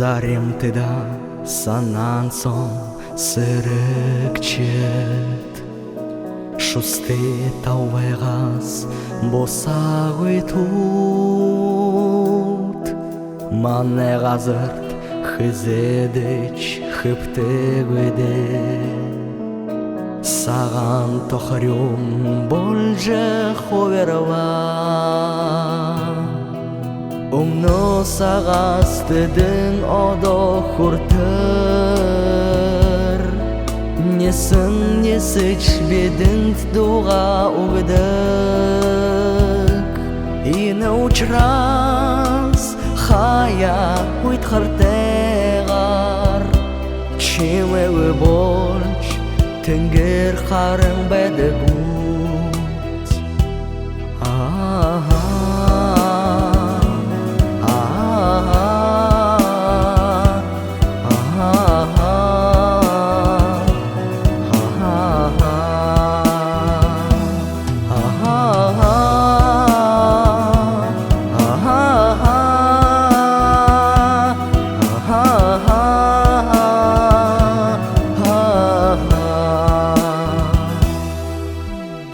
Заремтыда санан соң сірікчет. Шусты тауайғас босағый тут. Мане ғазырт хызедіч хыптығыды. Саған тохарюм больже ховерва. Умно сағас тыдың одо хуртыр. Несін несіч бедінт дуға уғыдық. Ины учрас хая уйтхартеғар. Чимеуі больш тінгір қарың бәді бұд.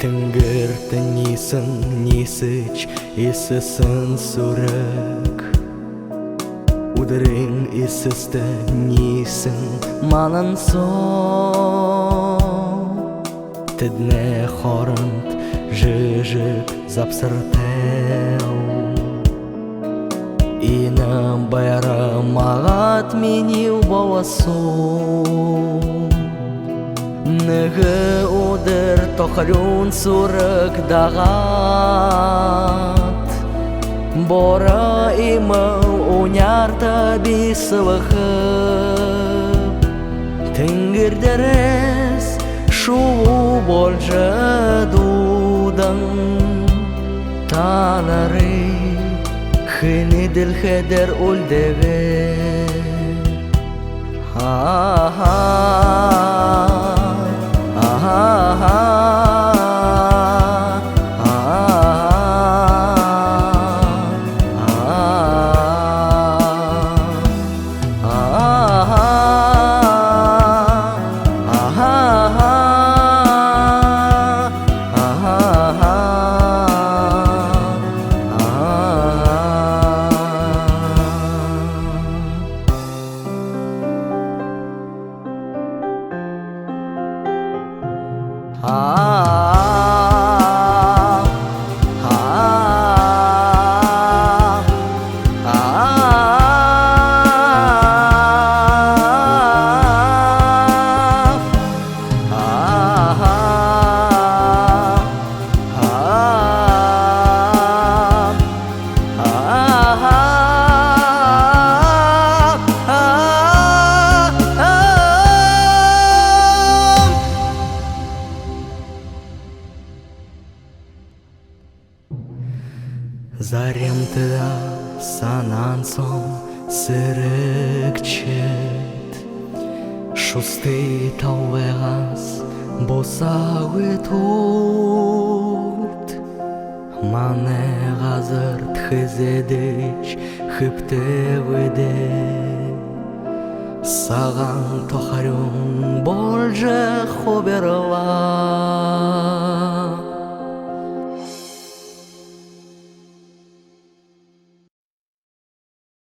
Тінгірті несін несіч есісін сүрік. Удырың есісті несін манын соң. Тідне хорынт жыжык запсыртеу. Инім байрым ағат менеу бауасу. Нығы удыр тоқырын сүрік дағат. Бора имыл унярта бисылықып. Тінгірдерес шуы болжы дудың. Танары хыны ділхедер үлдігі. Заремтыда санан соң сірікчет. Шусты тауайғас босағы тут. Мане ғазырт хызедіч хыптығыды. Саған тохарюм больже хоберва.